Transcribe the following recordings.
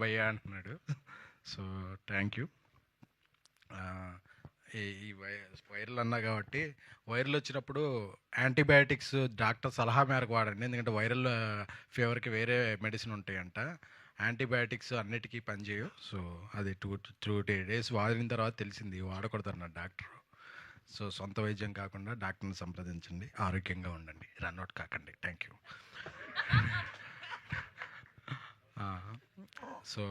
భయ్యా అంటున్నాడు. So thank you. ఈ ఈ వైరల్ అన్నా కాబట్టి వైరల్ వచ్చినప్పుడు యాంటీబయాటిక్స్ డాక్టర్ సలహా మేరకు వాడండి. ఎందుకంటే వైరల్ ఫీవర్కి వేరే మెడిసిన్ ఉంటాయంట. యాంటీబయాటిక్స్ అన్నిటికీ పనిచేయవు. సో అది 2 days వాడిన తర్వాత తెలిసింది వాడకూడదన్నారు డాక్టర్. సో సొంత వైద్యం కాకుండా డాక్టర్ని సంప్రదించండి, ఆరోగ్యంగా ఉండండి, రన్అట్ కాకండి. Thank you. సో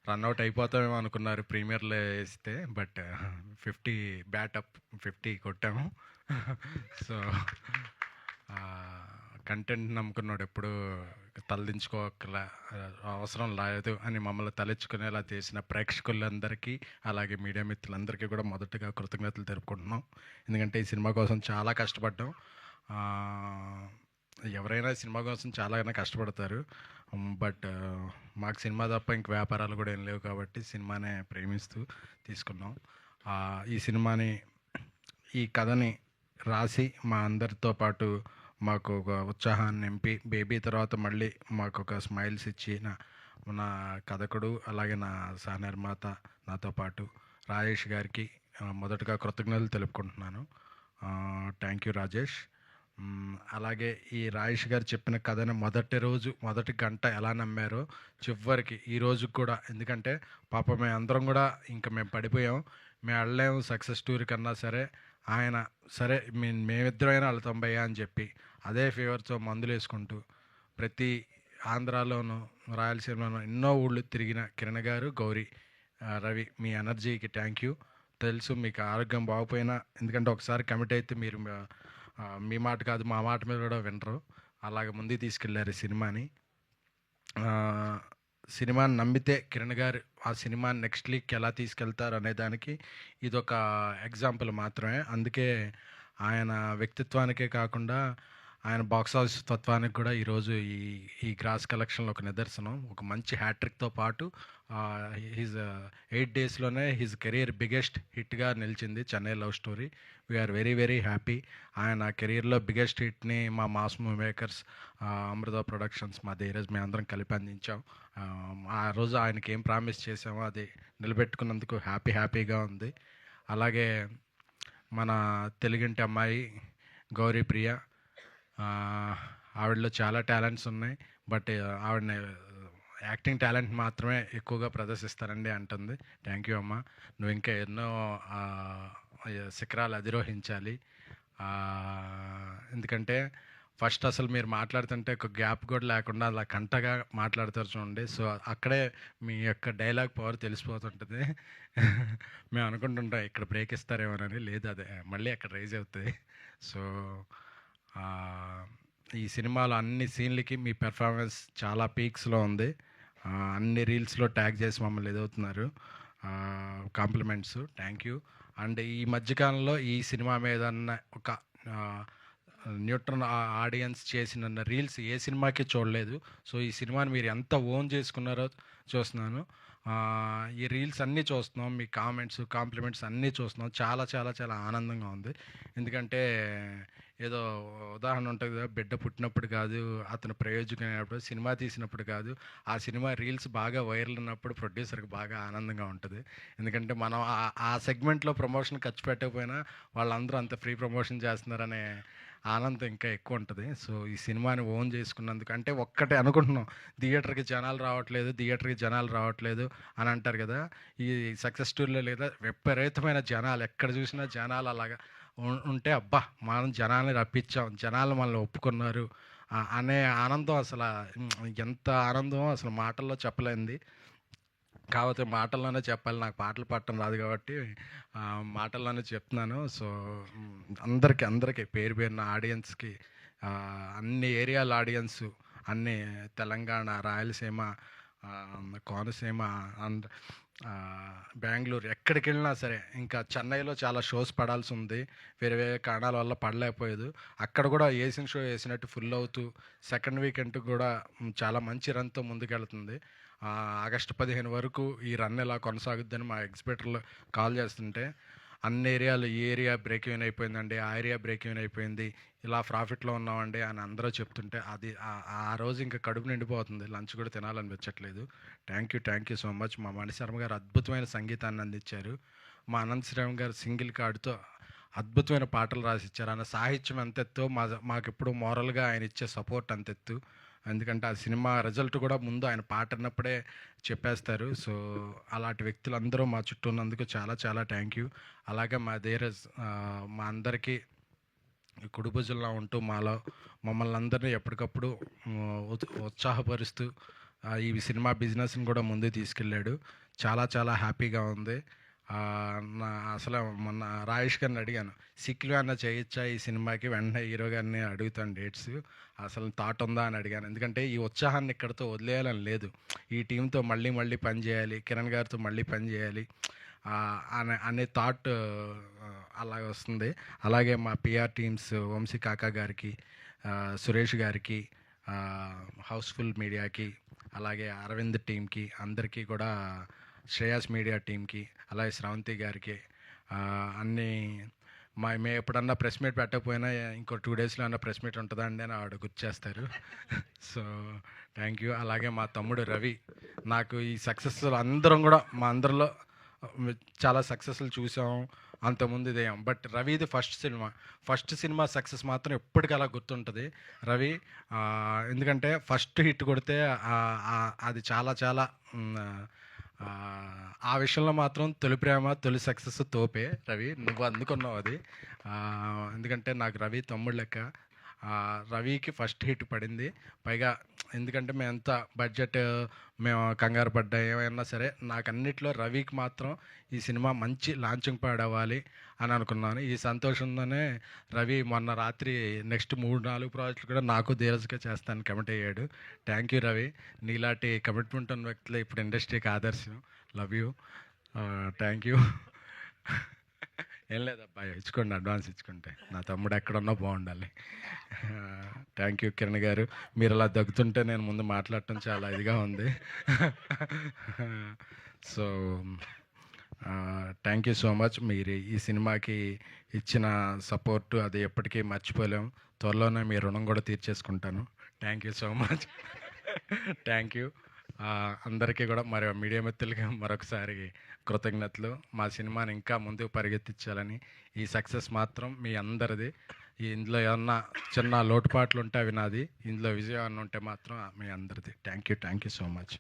రన్అట్ అయిపోతామేమో అనుకున్నారు ప్రీమియర్లో వేస్తే, బట్ 50 బ్యాటప్ 50 కొట్టాము. సో కంటెంట్ నమ్ముకున్నాడు ఎప్పుడు తలదించుకోకల అవసరం లేదు అని మమ్మల్ని తలెచ్చుకునేలా చేసిన ప్రేక్షకులందరికీ అలాగే మీడియా మిత్రులందరికీ కూడా మొదటగా కృతజ్ఞతలు తెలుపుకుంటున్నాం. ఎందుకంటే ఈ సినిమా కోసం చాలా కష్టపడ్డాం. ఎవరైనా సినిమా కోసం చాలానే కష్టపడతారు. బట్ మాకు సినిమా తప్ప ఇంక వ్యాపారాలు కూడా ఏం లేవు కాబట్టి సినిమానే ప్రేమిస్తూ తీసుకున్నాం. ఈ సినిమాని, ఈ కథని రాసి మా అందరితో పాటు మాకు ఒక ఉత్సాహాన్ని నింపి, బేబీ తర్వాత మళ్ళీ మాకు ఒక స్మైల్స్ ఇచ్చిన నా కథకుడు అలాగే నా సహనిర్మాత నాతో పాటు రాజేష్ గారికి మొదటగా కృతజ్ఞతలు తెలుపుకుంటున్నాను. Thank you Rajesh. అలాగే ఈ రాజేష్ గారు చెప్పిన కథని మొదటి గంట ఎలా నమ్మారో చివరికి ఈ రోజు కూడా, ఎందుకంటే పాప మేము అందరం కూడా ఇంకా మేము పడిపోయాం, మేము వెళ్ళలేము సక్సెస్ స్టోరీ కన్నా సరే ఆయన సరే మేమిద్దరైనా వెళ్తాం భయ్యా అని చెప్పి అదే ఫీవర్తో మందులు వేసుకుంటూ ప్రతి ఆంధ్రాలోనూ రాయలసీమలోనూ ఎన్నో ఊళ్ళు తిరిగిన కిరణ్ గారు, గౌరీ, రవి, మీ ఎనర్జీకి థ్యాంక్ యూ. తెలుసు మీకు ఆరోగ్యం బాగుపోయినా, ఎందుకంటే ఒకసారి కమిట్ అయితే మీరు మీ మాట కాదు మా మాట మీద కూడా వినరు. అలాగే ముందుకు తీసుకెళ్ళారు ఈ సినిమాని నమ్మితే కిరణ్ గారు ఆ సినిమాని నెక్స్ట్ లీగ్కి ఎలా తీసుకెళ్తారు అనే దానికి ఇదొక ఎగ్జాంపుల్ మాత్రమే. అందుకే ఆయన వ్యక్తిత్వానికే కాకుండా ఆయన బాక్స్ ఆఫీస్ తత్వానికి కూడా ఈరోజు ఈ గ్రాస్ కలెక్షన్లో ఒక నిదర్శనం. ఒక మంచి హ్యాట్రిక్తో పాటు హిజ్ 8 daysలోనే హిజ్ కెరీర్ బిగ్గెస్ట్ హిట్గా నిలిచింది Chennai love story. We are very very happy. ఆయన కెరీర్లో బిగ్గెస్ట్ హిట్ని మా mass movie makers, Amrutha productions, మా ధీరజ్ మేము అందరం కలిపి అందించాం. ఆ రోజు ఆయనకి ఏం ప్రామిస్ చేసామో అది నిలబెట్టుకున్నందుకు హ్యాపీగా ఉంది. అలాగే మన తెలుగింటి అమ్మాయి గౌరీ ప్రియ, ఆవిడలో చాలా టాలెంట్స్ ఉన్నాయి, బట్ ఆవిడని యాక్టింగ్ టాలెంట్ మాత్రమే ఎక్కువగా ప్రదర్శిస్తారండి అంటుంది. థ్యాంక్ యూ అమ్మ, నువ్వు ఇంకా ఎన్నో శిఖరాలు అధిరోహించాలి. ఎందుకంటే ఫస్ట్ అసలు మీరు మాట్లాడుతుంటే ఒక గ్యాప్ కూడా లేకుండా అలా కంటగా మాట్లాడతారు చూడండి. సో అక్కడే మీ యొక్క డైలాగ్ పవర్ తెలిసిపోతుంటుంది. మేము అనుకుంటుంటాం ఇక్కడ బ్రేక్ ఇస్తారేమోనని, లేదు అదే మళ్ళీ అక్కడ రైజ్ అవుతుంది. సో ఈ సినిమాలో అన్ని సీన్లకి మీ పెర్ఫార్మెన్స్ చాలా పీక్స్లో ఉంది. అన్ని రీల్స్లో ట్యాగ్ చేసి మమ్మల్ని ఎదుగుతున్నారు. Compliments, thank you. అండ్ ఈ మధ్యకాలంలో ఈ సినిమా మీద ఒక న్యూట్రన్ ఆడియన్స్ చేసిన రీల్స్ ఏ సినిమాకి చూడలేదు. సో ఈ సినిమాని మీరు ఎంత ఓన్ చేసుకున్నారో చూస్తున్నాను. ఈ రీల్స్ అన్నీ చూస్తున్నాం, మీ కాంప్లిమెంట్స్ అన్నీ చూస్తున్నాం. చాలా చాలా చాలా ఆనందంగా ఉంది. ఎందుకంటే ఏదో ఉదాహరణ ఉంటుంది కదా, బిడ్డ పుట్టినప్పుడు కాదు అతను ప్రయోజకుడైనప్పుడు, సినిమా తీసినప్పుడు కాదు, ఆ సినిమా రీల్స్ బాగా వైరల్ ఉన్నప్పుడు ప్రొడ్యూసర్కి బాగా ఆనందంగా ఉంటుంది. ఎందుకంటే మనం ఆ సెగ్మెంట్లో ప్రమోషన్ ఖర్చు పెట్టకపోయినా వాళ్ళందరూ అంత ఫ్రీ ప్రమోషన్ చేస్తున్నారనే ఆనందం ఇంకా ఎక్కువ ఉంటుంది. సో ఈ సినిమాని ఓన్ చేసుకున్నందుకు, అంటే ఒక్కటే అనుకుంటున్నాం, థియేటర్కి జనాలు రావట్లేదు అని అంటారు కదా, ఈ సక్సెస్ స్టోరీలో లేదా విపరీతమైన జనాలు, ఎక్కడ చూసినా జనాలు అలాగా ఉంటే అబ్బా మనం జనాల్ని రప్పించాం, జనాలు మనల్ని ఒప్పుకున్నారు అనే ఆనందం అసలు ఎంత ఆనందమో అసలు మాటల్లో చెప్పలేంది. కాకపోతే మాటల్లోనే చెప్పాలి, నాకు పాటలు పాడటం రాదు కాబట్టి మాటల్లోనే చెప్తున్నాను. సో అందరికీ పేరు పేరున ఆడియన్స్కి, అన్ని ఏరియాల ఆడియన్స్, అన్ని తెలంగాణ, రాయలసీమ, కోనసీమ, బెంగళూరు, ఎక్కడికి వెళ్ళినా సరే, ఇంకా చెన్నైలో చాలా షోస్ పడాల్సి ఉంది, వేరే వేరే కారణాల వల్ల పడలేకపోయేది. అక్కడ కూడా వేసిన షో వేసినట్టు ఫుల్ అవుతూ సెకండ్ వీకెండ్ కూడా చాలా మంచి రన్తో ముందుకెళ్తుంది. ఆగస్టు 15 వరకు ఈ రన్ ఎలా కొనసాగుద్దని మా ఎగ్జిబిటర్లు కాల్ చేస్తుంటే అన్ని ఏరియాలు ఈ ఏరియా బ్రేక్ ఈవెన్ అయిపోయిందండి, ఆ ఏరియా బ్రేక్ ఈవెన్ అయిపోయింది, ఇలా ప్రాఫిట్లో ఉన్నామండి అని అందరూ చెప్తుంటే అది ఆ రోజు ఇంకా కడుపు నిండిపోతుంది, లంచ్ కూడా తినాలనిపించట్లేదు. Thank you so much. మా మణిశర్మ గారు అద్భుతమైన సంగీతాన్ని అందించారు. మా అనంత శ్రీరామ్ గారు సింగిల్ కార్డుతో అద్భుతమైన పాటలు రాసిచ్చారు. ఆయన సాహిత్యం ఎంతెత్తో మాకెప్పుడు మోరల్గా ఆయన ఇచ్చే సపోర్ట్ అంతెత్తు. ఎందుకంటే ఆ సినిమా రిజల్ట్ కూడా ముందు ఆయన పాట అన్నప్పుడే చెప్పేస్తారు. సో అలాంటి వ్యక్తులు అందరూ మా చుట్టూ ఉన్నందుకు చాలా చాలా థ్యాంక్ యూ. అలాగే మా ధీరజ్ మా అందరికీ కుడిభుజంలా ఉంటూ మమ్మల్ని అందరినీ ఎప్పటికప్పుడు ఉత్సాహపరుస్తూ ఈ సినిమా బిజినెస్ని కూడా ముందుకు తీసుకెళ్ళాడు. చాలా చాలా హ్యాపీగా ఉంది. నా అసలు మొన్న రాజేష్ గారిని అడిగాను, సిక్లు అన్న చేయొచ్చా ఈ సినిమాకి, వెంటనే హీరో గారిని అడుగుతాను డేట్స్, అసలు థాట్ ఉందా అని అడిగాను. ఎందుకంటే ఈ ఉత్సాహాన్ని ఇక్కడితో వదిలేయాలని లేదు, ఈ టీంతో మళ్ళీ పని చేయాలి, కిరణ్ గారితో మళ్ళీ పని చేయాలి అనే థాట్ అలాగ వస్తుంది. అలాగే మా పిఆర్ టీమ్స్ వంశీ కాకా గారికి, సురేష్ గారికి, హౌస్ఫుల్ మీడియాకి, అలాగే అరవింద్ టీంకి అందరికీ కూడా, శ్రేయాస్ మీడియా టీంకి, అలాగే స్రవంతి గారికి, అన్నీ మేము ఎప్పుడన్నా ప్రెస్ మీట్ పెట్టకపోయినా ఇంకో 2 డేస్లో అన్న ప్రెస్ మీట్ ఉంటుందా అండి అని ఆవిడ గుర్తు చేస్తారు. So thank you. అలాగే మా తమ్ముడు రవి, నాకు ఈ సక్సెస్ అందరం కూడా మా అందరిలో చాలా సక్సెస్లు చూసాం, అంతకుముందు ఇదేం, బట్ రవిది ఫస్ట్ సినిమా సక్సెస్ మాత్రం ఎప్పటికీ అలా గుర్తుంటుంది రవి. ఎందుకంటే ఫస్ట్ హిట్ కొడితే అది చాలా చాలా ఆ విషయంలో మాత్రం తొలి ప్రేమ తొలి సక్సెస్ తోపే రవి, నువ్వు అందుకున్నావు అది. ఎందుకంటే నాకు రవి తమ్ముడు లెక్క. రవికి ఫస్ట్ హిట్ పడింది. పైగా ఎందుకంటే మేము ఎంత బడ్జెట్ మేము కంగారు పడ్డా ఏమైనా సరే, నాకు అన్నిట్లో రవికి మాత్రం ఈ సినిమా మంచి లాంచింగ్ ప్యాడ్ అవ్వాలి అని అనుకున్నాను. ఈ సంతోషంతోనే రవి మొన్న రాత్రి నెక్స్ట్ 3-4 ప్రాజెక్టులు కూడా నాకు ధీరజ్గా చేస్తాను కమిట్ అయ్యాడు. థ్యాంక్ యూ రవి, నీలాంటి కమిట్మెంట్ ఉన్న వ్యక్తులు ఇప్పుడు ఇండస్ట్రీకి ఆదర్శం. Love you, thank you. ఏం లేదబ్బా, ఇచ్చుకోండి, అడ్వాన్స్ ఇచ్చుకుంటే, నా తమ్ముడు ఎక్కడున్నా బాగుండాలి. థ్యాంక్ యూ కిరణ్ గారు, మీరు అలా దగ్గుతుంటే నేను ముందు మాట్లాడటం చాలా ఇదిగా ఉంది. So thank you so much. మీరు ఈ సినిమాకి ఇచ్చిన సపోర్టు అది ఎప్పటికీ మర్చిపోలేం. త్వరలోనే మీ రుణం కూడా తీర్చేసుకుంటాను. Thank you so much. Thank you అందరికీ కూడా మీడియా మిత్రులకి మరొకసారి కృతజ్ఞతలు. మా సినిమాని ఇంకా ముందుకు పరిగెత్తించాలని, ఈ సక్సెస్ మాత్రం మీ అందరిది. ఇందులో ఏమన్నా చిన్న లోటుపాట్లు ఉంటే అవి నాది, ఇందులో విజయం ఉంటే మాత్రం మీ అందరిది. Thank you so much.